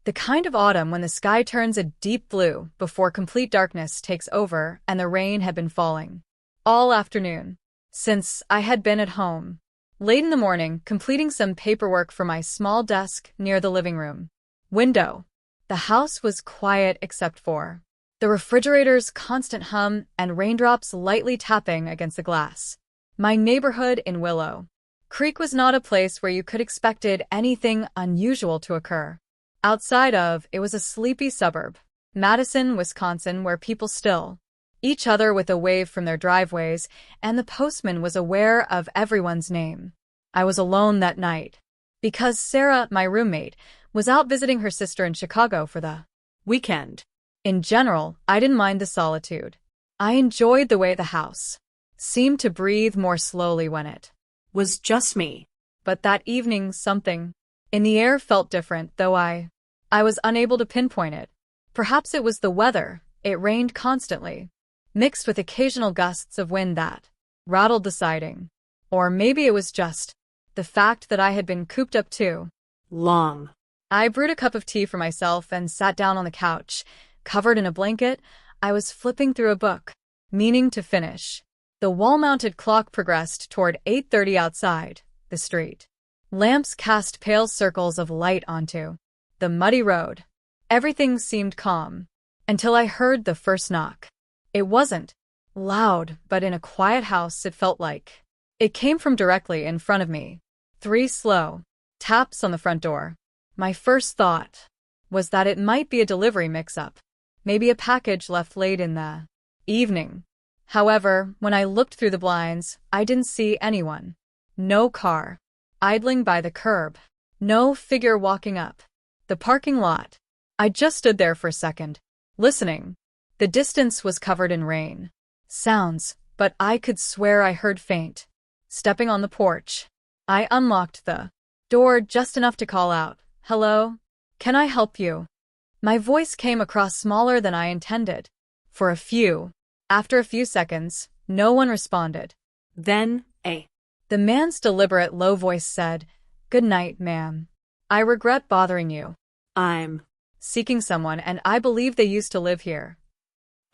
The kind of autumn when the sky turns a deep blue before complete darkness takes over and the rain had been falling all afternoon since I had been at home. Late in the morning, completing some paperwork for my small desk near the living room window. The house was quiet except for the refrigerator's constant hum and raindrops lightly tapping against the glass. My neighborhood in Willow Creek was not a place where you could expected anything unusual to occur. Outside of, it was a sleepy suburb, Madison, Wisconsin, where people still each other with a wave from their driveways, and the postman was aware of everyone's name. I was alone that night because Sarah, my roommate, was out visiting her sister in Chicago for the weekend. In general, I didn't mind the solitude. I enjoyed the way the house seemed to breathe more slowly when it was just me. But that evening, something in the air felt different, though I was unable to pinpoint it. Perhaps it was the weather. It rained constantly, mixed with occasional gusts of wind that rattled the siding. Or maybe it was just the fact that I had been cooped up too long. I brewed a cup of tea for myself and sat down on the couch. Covered in a blanket, I was flipping through a book, meaning to finish. The wall-mounted clock progressed toward 8:30 outside. The street lamps cast pale circles of light onto the muddy road. Everything seemed calm until I heard the first knock. It wasn't loud, but in a quiet house it felt like it came from directly in front of me. 3 slow taps on the front door. My first thought was that it might be a delivery mix-up, maybe a package left late in the evening. However, when I looked through the blinds, I didn't see anyone. No car idling by the curb. No figure walking up the parking lot. I just stood there for a second, listening. The distance was covered in rain sounds, but I could swear I heard faint stepping on the porch. I unlocked the door just enough to call out, "Hello? Can I help you?" My voice came across smaller than I intended. After a few seconds, no one responded. Then, the man's deliberate low voice said, "Good night, ma'am. I regret bothering you. I'm seeking someone, and I believe they used to live here."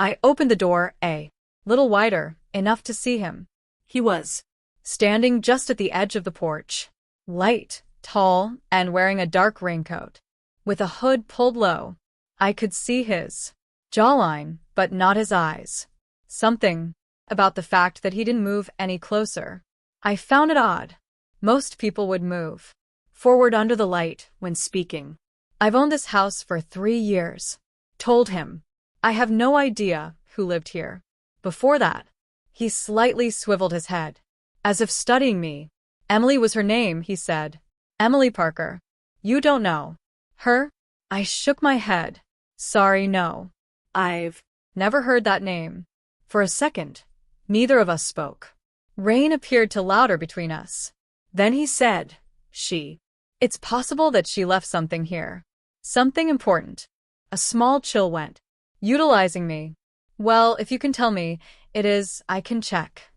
I opened the door a little wider, enough to see him. He was standing just at the edge of the porch, light, tall, and wearing a dark raincoat, with a hood pulled low. I could see his jawline, but not his eyes. Something about the fact that he didn't move any closer. I found it odd. Most people would move forward under the light when speaking. "I've owned this house for 3 years. Told him. I have no idea who lived here before that. He slightly swiveled his head, as if studying me. "Emily was her name," he said. "Emily Parker. You don't know her?" I shook my head. "Sorry, no. I've never heard that name." For a second, neither of us spoke. Rain appeared to louder between us. Then he said, It's possible that she left something here. Something important." A small chill went, utilizing me. "Well, if you can tell me it is, I can check."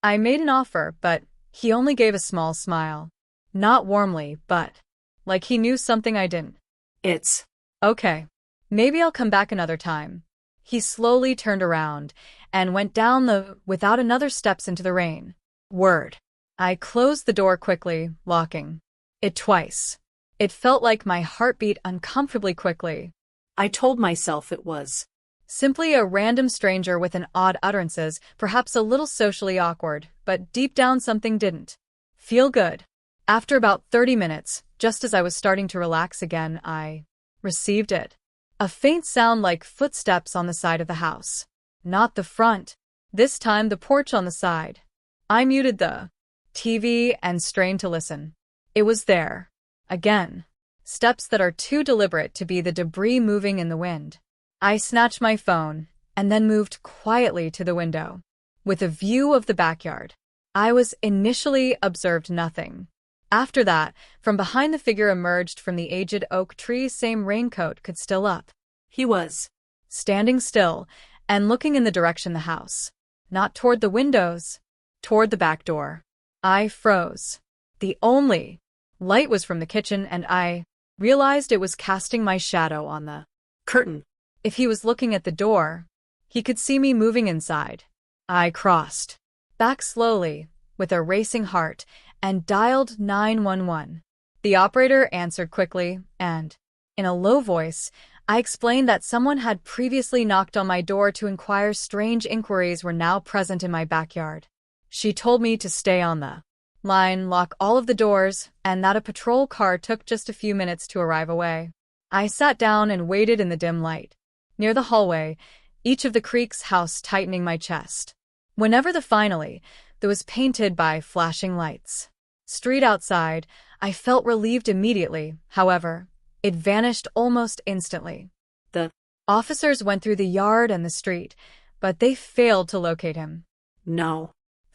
I made an offer, but he only gave a small smile. Not warmly, but like he knew something I didn't. "It's okay. Maybe I'll come back another time." He slowly turned around and went down without another steps into the rain. Word. I closed the door quickly, locking it twice. It felt like my heart beat uncomfortably quickly. I told myself it was simply a random stranger with an odd utterances, perhaps a little socially awkward, but deep down something didn't feel good. After about 30 minutes, just as I was starting to relax again, I received it. A faint sound like footsteps on the side of the house. Not the front. This time the porch on the side. I muted the TV and strained to listen. It was there. Again. Steps that are too deliberate to be the debris moving in the wind. I snatched my phone and then moved quietly to the window, with a view of the backyard. I was initially observed nothing. After that, from behind the figure emerged from the aged oak tree, same raincoat could still up. He was standing still and looking in the direction the house, not toward the windows, toward the back door. I froze. The only light was from the kitchen, and I Realized it was casting my shadow on the curtain. If he was looking at the door, he could see me moving inside. I crossed back slowly, with a racing heart, and dialed 911. The operator answered quickly, and, in a low voice, I explained that someone had previously knocked on my door to inquire strange inquiries were now present in my backyard. She told me to stay on the line, lock all of the doors, and that a patrol car took just a few minutes to arrive away. I sat down and waited in the dim light. Near the hallway, each of the creaks house tightening my chest. Whenever the finally, that was painted by flashing lights. Street outside, I felt relieved immediately, however. It vanished almost instantly. The officers went through the yard and the street, but they failed to locate him. no.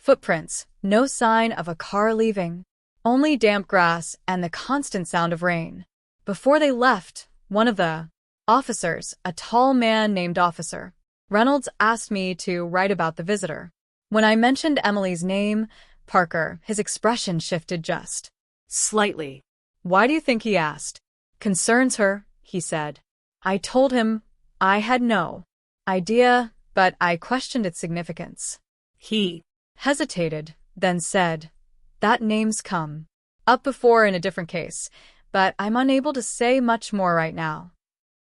Footprints, no sign of a car leaving. Only damp grass and the constant sound of rain. Before they left, one of the officers, a tall man named Officer Reynolds, asked me to write about the visitor. When I mentioned Emily's name, Parker, his expression shifted just slightly. Why do you think he asked? Concerns her, he said. I told him I had no idea, but I questioned its significance. He Hesitated, then said, that name's come up before in a different case, but I'm unable to say much more right now.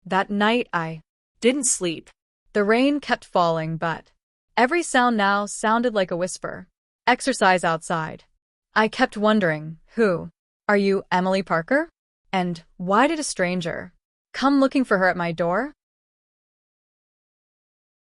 That night I didn't sleep. The rain kept falling, but every sound now sounded like a whisper. Exercise outside. I kept wondering, who are you, Emily Parker? And why did a stranger come looking for her at my door?